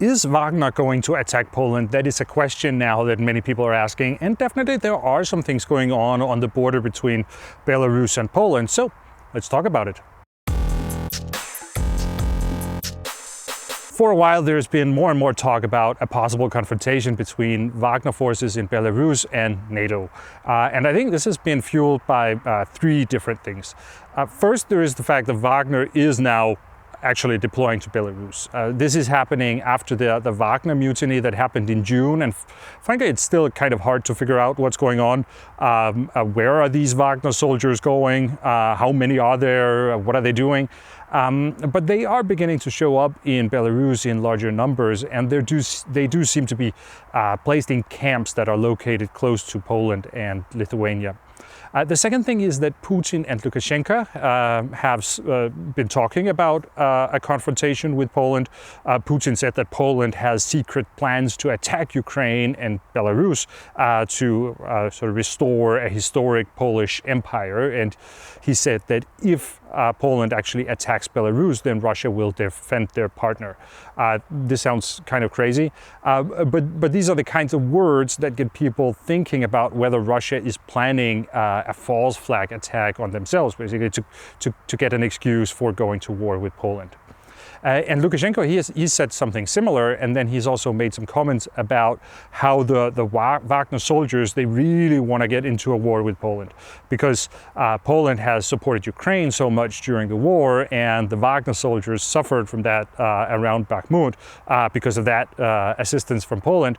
Is Wagner going to attack Poland? That is a question now that many people are asking, and definitely there are some things going on the border between Belarus and Poland, so let's talk about it. For a while there's been more and more talk about a possible confrontation between Wagner forces in Belarus and NATO. And I think this has been fueled by three different things. First, there is the fact that Wagner is now actually deploying to Belarus. This is happening after the Wagner mutiny that happened in June, and frankly it's still kind of hard to figure out what's going on. Where are these Wagner soldiers going? How many are there? What are they doing? But they are beginning to show up in Belarus in larger numbers, and they do seem to be placed in camps that are located close to Poland and Lithuania. The second thing is that Putin and Lukashenko have been talking about a confrontation with Poland. Putin said that Poland has secret plans to attack Ukraine and Belarus to sort of restore a historic Polish empire. And he said that if Poland actually attacks Belarus, then Russia will defend their partner. This sounds kind of crazy, but these are the kinds of words that get people thinking about whether Russia is planning a false flag attack on themselves, basically to get an excuse for going to war with Poland. And Lukashenko, he said something similar, and then he's also made some comments about how the Wagner soldiers, they really want to get into a war with Poland because Poland has supported Ukraine so much during the war, and the Wagner soldiers suffered from that around Bakhmut because of that assistance from Poland.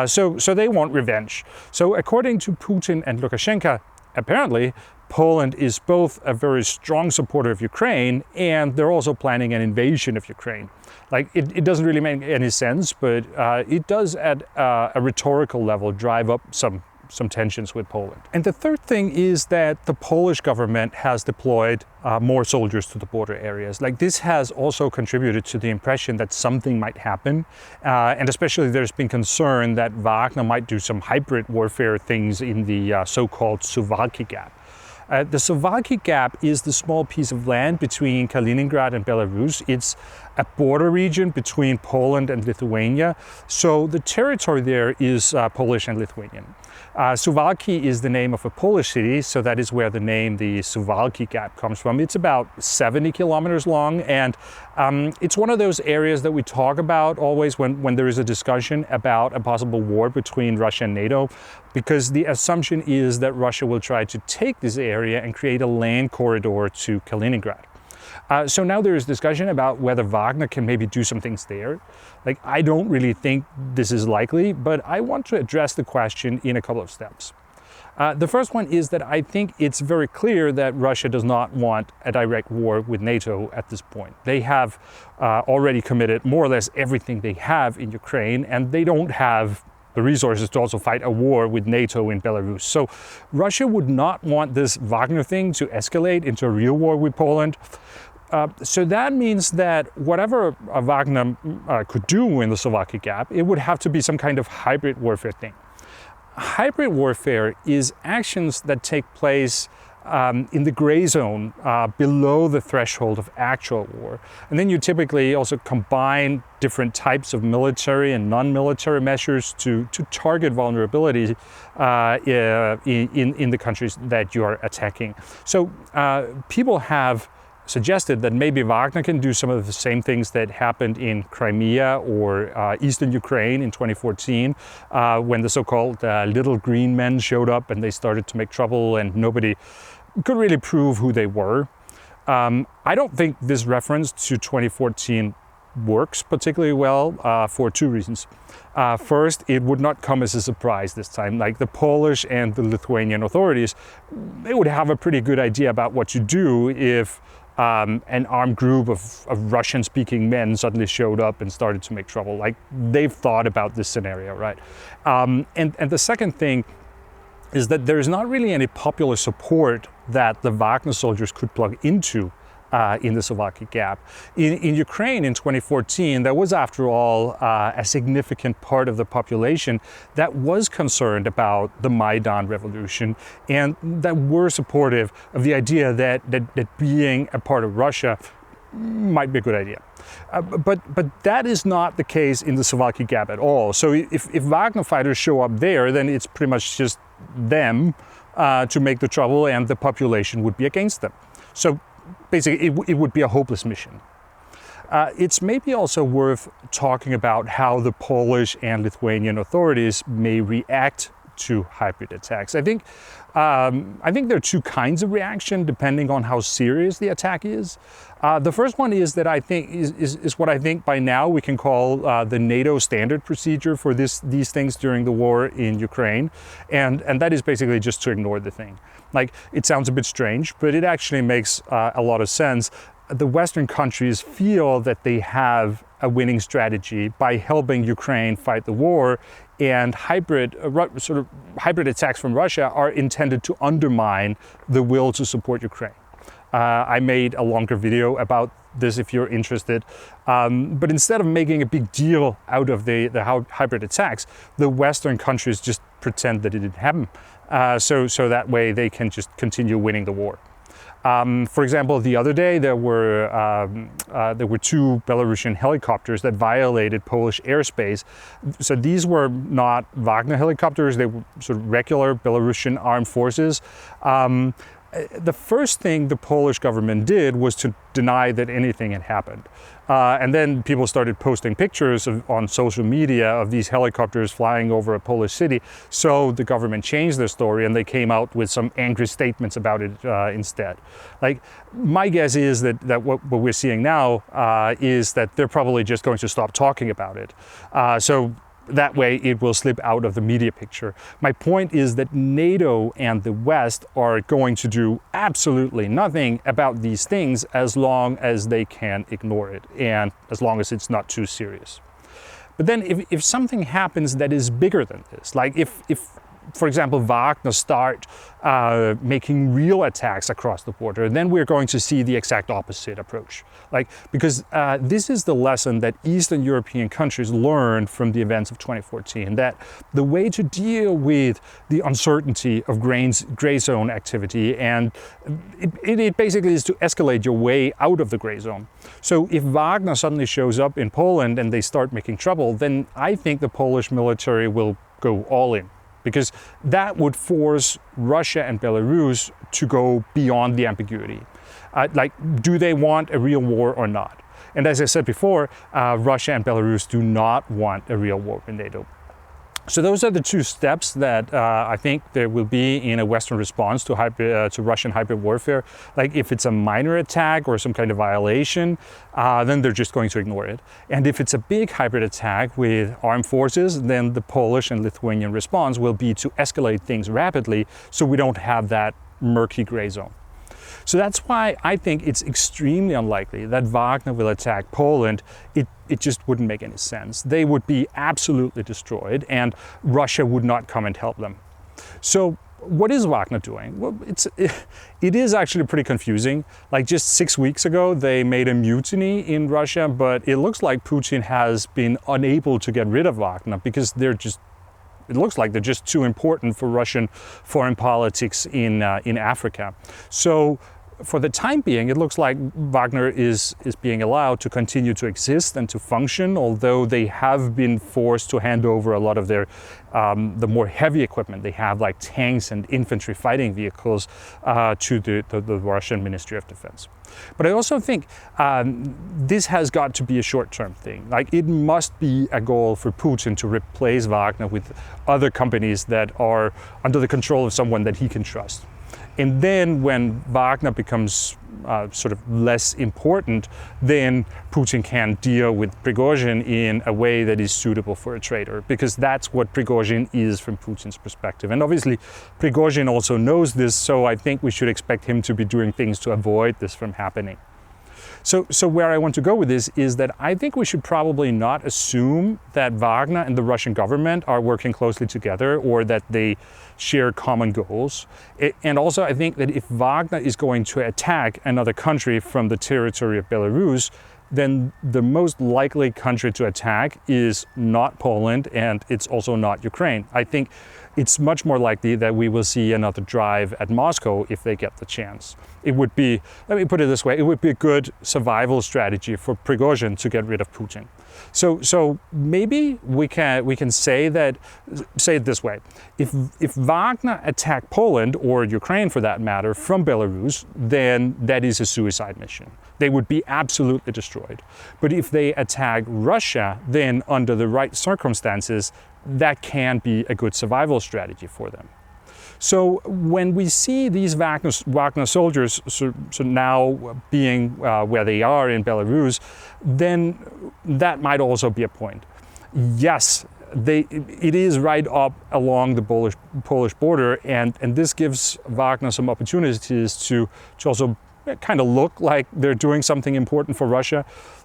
So they want revenge. So according to Putin and Lukashenko, apparently Poland is both a very strong supporter of Ukraine, and they're also planning an invasion of Ukraine. Like, it doesn't really make any sense, but it does at a rhetorical level drive up some tensions with Poland. And the third thing is that the Polish government has deployed more soldiers to the border areas. Like, this has also contributed to the impression that something might happen. And especially there's been concern that Wagner might do some hybrid warfare things in the so-called Suwalki Gap. The Suwalki Gap is the small piece of land between Kaliningrad and Belarus. It's a border region between Poland and Lithuania. So the territory there is Polish and Lithuanian. Suwalki is the name of a Polish city, so that is where the name, the Suwalki Gap, comes from. It's about 70 kilometers long, and it's one of those areas that we talk about always when there is a discussion about a possible war between Russia and NATO, because the assumption is that Russia will try to take this area and create a land corridor to Kaliningrad. So now there is discussion about whether Wagner can maybe do some things there. Like, I don't really think this is likely, but I want to address the question in a couple of steps. The first one is that I think it's very clear that Russia does not want a direct war with NATO at this point. They have already committed more or less everything they have in Ukraine, and they don't have the resources to also fight a war with NATO in Belarus. So Russia would not want this Wagner thing to escalate into a real war with Poland. So that means that whatever Wagner could do in the Suwalki Gap, it would have to be some kind of hybrid warfare thing. Hybrid warfare is actions that take place in the gray zone below the threshold of actual war. And then you typically also combine different types of military and non-military measures to target vulnerability in the countries that you are attacking. So people have suggested that maybe Wagner can do some of the same things that happened in Crimea or eastern Ukraine in 2014 when the so-called little green men showed up and they started to make trouble and nobody could really prove who they were. I don't think this reference to 2014 works particularly well for two reasons. First, it would not come as a surprise this time. Like, the Polish and the Lithuanian authorities, they would have a pretty good idea about what to do if an armed group of Russian-speaking men suddenly showed up and started to make trouble. Like, they've thought about this scenario, right? And the second thing is that there is not really any popular support that the Wagner soldiers could plug into in the Suwalki Gap. In Ukraine in 2014, there was, after all, a significant part of the population that was concerned about the Maidan revolution and that were supportive of the idea that being a part of Russia might be a good idea. But that is not the case in the Suwalki Gap at all. So if Wagner fighters show up there, then it's pretty much just them to make the trouble, and the population would be against them. So basically, it would be a hopeless mission. It's maybe also worth talking about how the Polish and Lithuanian authorities may react to hybrid attacks. I think there are two kinds of reaction depending on how serious the attack is. The first one is that I think is what I think by now we can call the NATO standard procedure for these things during the war in Ukraine, and that is basically just to ignore the thing. Like, it sounds a bit strange, but it actually makes a lot of sense. The Western countries feel that they have a winning strategy by helping Ukraine fight the war, and hybrid attacks from Russia are intended to undermine the will to support Ukraine. I made a longer video about this if you're interested, but instead of making a big deal out of the hybrid attacks, the Western countries just pretend that it didn't happen, so that way they can just continue winning the war. For example, the other day there were two Belarusian helicopters that violated Polish airspace. So these were not Wagner helicopters; they were sort of regular Belarusian armed forces. The first thing the Polish government did was to deny that anything had happened. And then people started posting pictures on social media of these helicopters flying over a Polish city. So the government changed their story, and they came out with some angry statements about it instead. Like, my guess is that what we're seeing now is that they're probably just going to stop talking about it. So that way it will slip out of the media picture. My point is that NATO and the West are going to do absolutely nothing about these things as long as they can ignore it, and as long as it's not too serious. But then if something happens that is bigger than this, like if for example, Wagner start making real attacks across the border, then we're going to see the exact opposite approach. Like, because this is the lesson that Eastern European countries learned from the events of 2014, that the way to deal with the uncertainty of gray zone activity, and it basically is to escalate your way out of the gray zone. So if Wagner suddenly shows up in Poland and they start making trouble, then I think the Polish military will go all in, because that would force Russia and Belarus to go beyond the ambiguity. Like, do they want a real war or not? And as I said before, Russia and Belarus do not want a real war with NATO. So those are the two steps that I think there will be in a Western response to Russian hybrid warfare. Like, if it's a minor attack or some kind of violation, then they're just going to ignore it. And if it's a big hybrid attack with armed forces, then the Polish and Lithuanian response will be to escalate things rapidly so we don't have that murky gray zone. So that's why I think it's extremely unlikely that Wagner will attack Poland. It just wouldn't make any sense. They would be absolutely destroyed, and Russia would not come and help them. So what is Wagner doing? Well, it is actually pretty confusing. Like, just 6 weeks ago, they made a mutiny in Russia, but it looks like Putin has been unable to get rid of Wagner because it looks like they're just too important for Russian foreign politics in Africa. So for the time being, it looks like Wagner is being allowed to continue to exist and to function, although they have been forced to hand over a lot of their the more heavy equipment they have, like tanks and infantry fighting vehicles, to the Russian Ministry of Defense. But I also think this has got to be a short-term thing. Like, it must be a goal for Putin to replace Wagner with other companies that are under the control of someone that he can trust. And then when Wagner becomes sort of less important, then Putin can deal with Prigozhin in a way that is suitable for a traitor, because that's what Prigozhin is from Putin's perspective. And obviously Prigozhin also knows this, so I think we should expect him to be doing things to avoid this from happening. So where I want to go with this is that I think we should probably not assume that Wagner and the Russian government are working closely together, or that they share common goals. And also, I think that if Wagner is going to attack another country from the territory of Belarus, then the most likely country to attack is not Poland, and it's also not Ukraine. I think it's much more likely that we will see another drive at Moscow if they get the chance. It would be, let me put it this way, it would be a good survival strategy for Prigozhin to get rid of Putin. So maybe we can say it this way: if Wagner attack Poland, or Ukraine for that matter, from Belarus, then that is a suicide mission. They would be absolutely destroyed. But if they attack Russia, then under the right circumstances, that can be a good survival strategy for them. So when we see these Wagner soldiers now being where they are in Belarus, then that might also be a point. Yes, it is right up along the Polish border, and this gives Wagner some opportunities to also kind of look like they're doing something important for Russia.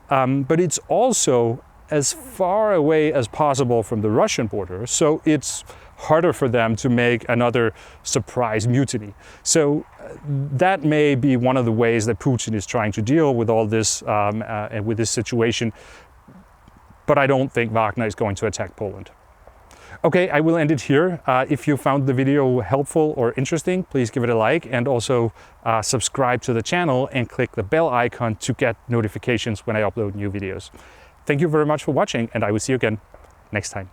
But it's also as far away as possible from the Russian border, so it's harder for them to make another surprise mutiny. So that may be one of the ways that Putin is trying to deal with all this, with this situation. But I don't think Wagner is going to attack Poland. Okay, I will end it here. If you found the video helpful or interesting, please give it a like, and also subscribe to the channel and click the bell icon to get notifications when I upload new videos. Thank you very much for watching, and I will see you again next time.